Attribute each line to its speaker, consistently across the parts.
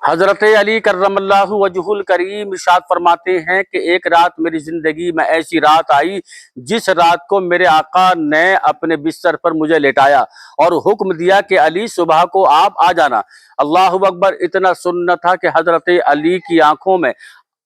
Speaker 1: حضرت علی کرم اللہ وجہ الکریم ارشاد فرماتے ہیں کہ ایک رات میری زندگی میں ایسی رات آئی جس رات کو میرے آقا نے اپنے بستر پر مجھے لٹایا اور حکم دیا کہ علی صبح کو آپ آ جانا۔ اللہ اکبر! اتنا سننا تھا کہ حضرت علی کی آنکھوں میں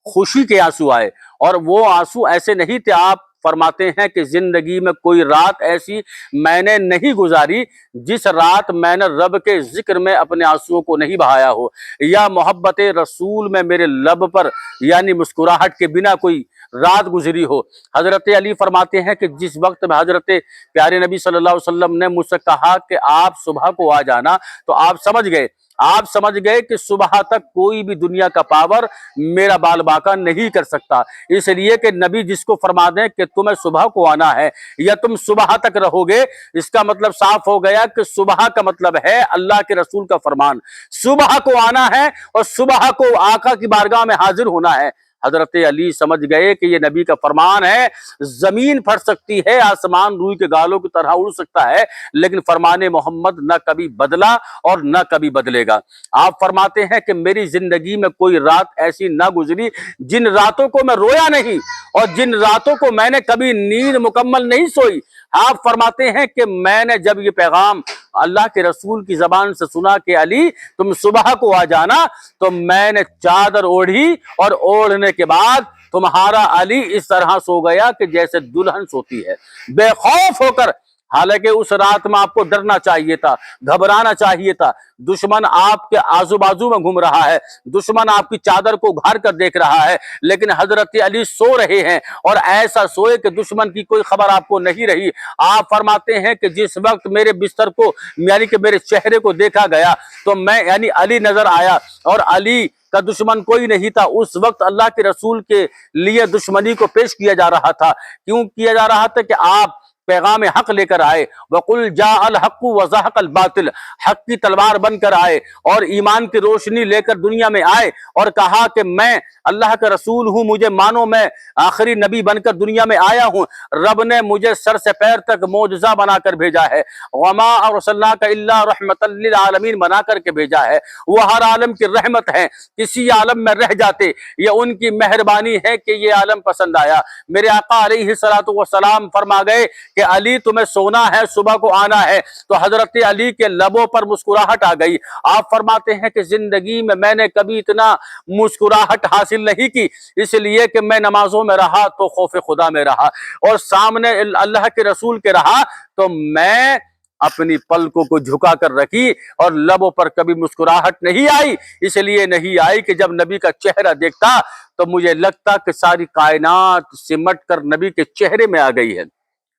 Speaker 1: خوشی کے آنسو آئے، اور وہ آنسو ایسے نہیں تھے۔ آپ فرماتے ہیں کہ زندگی میں کوئی رات ایسی میں نے نہیں گزاری جس رات میں نے رب کے ذکر میں اپنے آنسوؤں کو نہیں بہایا ہو، یا محبت رسول میں میرے لب پر یعنی مسکراہٹ کے بنا کوئی رات گزری ہو۔ حضرت علی فرماتے ہیں کہ جس وقت میں حضرت پیارے نبی صلی اللہ علیہ وسلم نے مجھ سے کہا کہ آپ صبح کو آ جانا، تو آپ سمجھ گئے کہ صبح تک کوئی بھی دنیا کا پاور میرا بال باقا نہیں کر سکتا۔ اس لیے کہ نبی جس کو فرما دیں کہ تمہیں صبح کو آنا ہے یا تم صبح تک رہو گے، اس کا مطلب صاف ہو گیا کہ صبح کا مطلب ہے اللہ کے رسول کا فرمان، صبح کو آنا ہے اور صبح کو آقا کی بارگاہ میں حاضر ہونا ہے۔ حضرت علی سمجھ گئے کہ یہ نبی کا فرمان ہے، زمین پھٹ سکتی ہے، آسمان روئی کے گالوں کی طرح اڑ سکتا ہے، لیکن فرمان محمد نہ کبھی بدلا اور نہ کبھی بدلے گا۔ آپ فرماتے ہیں کہ میری زندگی میں کوئی رات ایسی نہ گزری جن راتوں کو میں رویا نہیں اور جن راتوں کو میں نے کبھی نیند مکمل نہیں سوئی۔ آپ فرماتے ہیں کہ میں نے جب یہ پیغام اللہ کے رسول کی زبان سے سنا کہ علی تم صبح کو آ جانا، تو میں نے چادر اوڑھی اور اوڑھنے کے بعد تمہارا علی اس طرح سو گیا کہ جیسے دلہن سوتی ہے، بے خوف ہو کر۔ حالانکہ اس رات میں آپ کو ڈرنا چاہیے تھا، گھبرانا چاہیے تھا۔ دشمن آپ کے آزو بازو میں گھوم رہا ہے، دشمن آپ کی چادر کو گھار کر دیکھ رہا ہے، لیکن حضرت علی سو رہے ہیں، اور ایسا سوئے کہ دشمن کی کوئی خبر آپ کو نہیں رہی۔ آپ فرماتے ہیں کہ جس وقت میرے بستر کو یعنی کہ میرے چہرے کو دیکھا گیا تو میں یعنی علی نظر آیا، اور علی کا دشمن کوئی نہیں تھا۔ اس وقت اللہ کے رسول کے لیے دشمنی کو پیش کیا جا رہا تھا۔ کیوں کیا جا رہا تھا؟ کہ آپ پیغام حق لے کر آئے، وَقُلْ جَاءَ الْحَقُّ وَزَهَقَ الْبَاطِلُ، حق کی تلوار بن کر آئے اور ایمان کی روشنی لے کر دنیا میں آئے، اور کہا کہ میں اللہ کا رسول ہوں، مجھے مانو، میں آخری نبی بن کر دنیا میں آیا ہوں، رب نے مجھے سر سے پیر تک معجزہ بنا کر بھیجا ہے، وَمَا أَرْسَلْنَاكَ إِلَّا رَحْمَةً لِّلْعَالَمِينَ بنا کر کے بھیجا ہے۔ وہ ہر عالم کی رحمت ہے، کسی عالم میں رہ جاتے یہ ان کی مہربانی ہے کہ یہ عالم پسند آیا۔ میرے آقا علیہ الصلوۃ والسلام فرما گئے کہ علی تمہیں سونا ہے، صبح کو آنا ہے، تو حضرت علی کے لبوں پر مسکراہٹ آ گئی۔ آپ فرماتے ہیں کہ زندگی میں نے کبھی اتنا مسکراہٹ حاصل نہیں کی، اس لیے کہ میں نمازوں میں رہا تو خوف خدا میں رہا، اور سامنے اللہ کے رسول کے رہا تو میں اپنی پلکوں کو جھکا کر رکھی اور لبوں پر کبھی مسکراہٹ نہیں آئی۔ اس لیے نہیں آئی کہ جب نبی کا چہرہ دیکھتا تو مجھے لگتا کہ ساری کائنات سمٹ کر نبی کے چہرے میں آ گئی ہے۔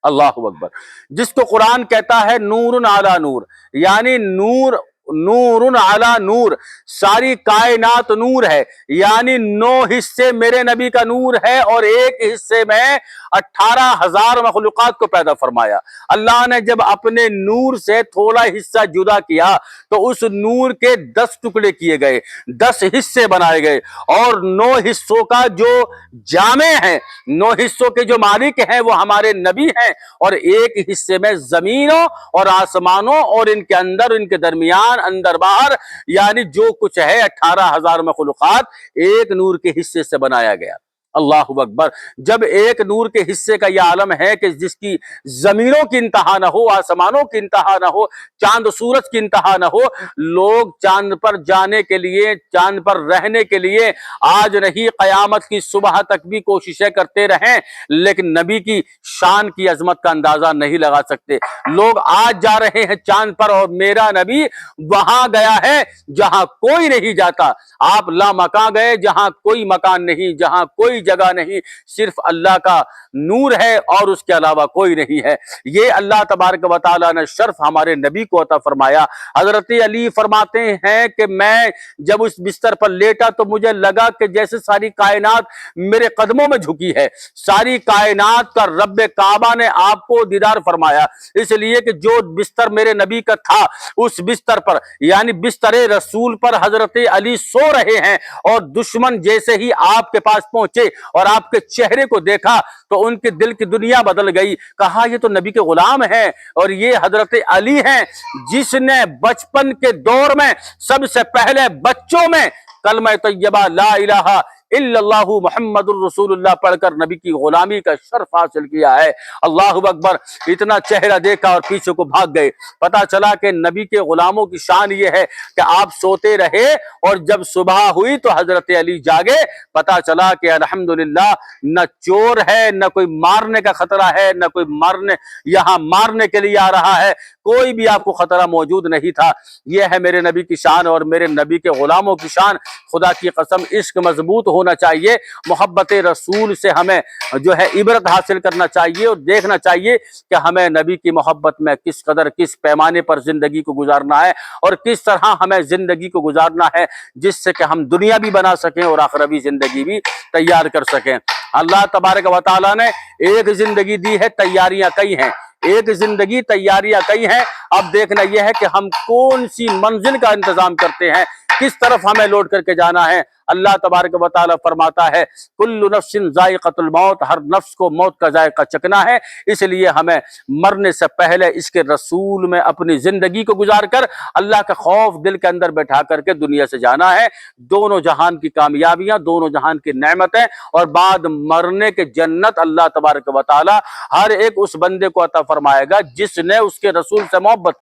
Speaker 1: اللہ اکبر! جس کو قرآن کہتا ہے نور علی نور، یعنی نور علی نور، ساری کائنات نور ہے، یعنی 9 حصے میرے نبی کا نور ہے، اور ایک حصے میں 18,000 مخلوقات کو پیدا فرمایا۔ اللہ نے جب اپنے نور سے تھوڑا حصہ جدا کیا تو اس نور کے 10 ٹکڑے کیے گئے، 10 حصے بنائے گئے، اور 9 حصوں کا جو جامع ہے، 9 حصوں کے جو مالک ہیں وہ ہمارے نبی ہیں، اور ایک حصے میں زمینوں اور آسمانوں اور ان کے اندر، ان کے درمیان، اندر باہر، یعنی جو کچھ ہے 18,000 مخلوقات ایک نور کے حصے سے بنایا گیا۔ اللہ اکبر! جب ایک نور کے حصے کا یہ عالم ہے کہ جس کی زمینوں کی انتہا نہ ہو، آسمانوں کی انتہا نہ ہو، چاند سورج کی انتہا نہ ہو، لوگ چاند پر جانے کے لیے، چاند پر رہنے کے لیے آج نہیں قیامت کی صبح تک بھی کوششیں کرتے رہیں، لیکن نبی کی شان کی عظمت کا اندازہ نہیں لگا سکتے۔ لوگ آج جا رہے ہیں چاند پر، اور میرا نبی وہاں گیا ہے جہاں کوئی نہیں جاتا۔ آپ لامکاں گئے جہاں کوئی مکان نہیں، جہاں کوئی جگہ نہیں، صرف اللہ کا نور ہے اور اس کے علاوہ کوئی نہیں ہے۔ یہ اللہ تبارک و تعالیٰ نے شرف ہمارے نبی کو عطا فرمایا۔ حضرت علی فرماتے ہیں کہ میں جب اس بستر پر لیٹا تو مجھے لگا کہ جیسے ساری کائنات میرے قدموں میں جھکی ہے، ساری کائنات کا رب کعبہ نے آپ کو دیدار فرمایا، اس لیے کہ جو بستر میرے نبی کا تھا اس بستر پر یعنی بستر رسول پر حضرت علی سو رہے ہیں، اور دشمن جیسے ہی آپ کے پاس پہنچے اور آپ کے چہرے کو دیکھا تو ان کے دل کی دنیا بدل گئی. کہا یہ تو نبی کے غلام ہیں اور یہ حضرت علی ہیں جس نے بچپن کے دور میں سب سے پہلے بچوں میں کلمہ طیبہ لا الہ الا اللہ محمد الرسول اللہ پڑھ کر نبی کی غلامی کا شرف حاصل کیا ہے. اللہ اکبر. اتنا چہرہ دیکھا اور پیچھے کو بھاگ گئے. پتا چلا کہ نبی کے غلاموں کی شان یہ ہے کہ آپ سوتے رہے اور جب صبح ہوئی تو حضرت علی جاگے. پتا چلا کہ الحمدللہ نہ چور ہے، نہ کوئی مارنے کا خطرہ ہے، نہ کوئی یہاں مارنے کے لیے آ رہا ہے، کوئی بھی آپ کو خطرہ موجود نہیں تھا. یہ ہے میرے نبی کی شان اور میرے نبی کے غلاموں کی شان. خدا کی قسم عشق مضبوط ہونا چاہیے. محبت رسول سے ہمیں جو ہے عبرت حاصل کرنا چاہیے اور دیکھنا چاہیے کہ ہمیں نبی کی محبت میں کس قدر کس پیمانے پر زندگی کو گزارنا ہے اور کس طرح ہمیں زندگی کو گزارنا ہے جس سے کہ ہم دنیا بھی بنا سکیں اور آخروی زندگی بھی تیار کر سکیں. اللہ تبارک و تعالیٰ نے ایک زندگی دی ہے، تیاریاں کئی ہیں. ایک زندگی تیاریاں کئی ہیں. اب دیکھنا یہ ہے کہ ہم کون سی منزل کا انتظام کرتے ہیں، کس طرف ہمیں لوٹ کر کے جانا ہے. اللہ تبارک و تعالیٰ فرماتا ہے کل نفس ذائقۃ الموت، ہر نفس کو موت کا ذائقہ چکنا ہے. اس لیے ہمیں مرنے سے پہلے اس کے رسول میں اپنی زندگی کو گزار کر اللہ کا خوف دل کے اندر بیٹھا کر کے دنیا سے جانا ہے. دونوں جہان کی کامیابیاں، دونوں جہان کی نعمتیں اور بعد مرنے کے جنت اللہ تبارک و تعالیٰ ہر ایک اس بندے کو عطا فرمائے گا جس نے اس کے رسول سے محبت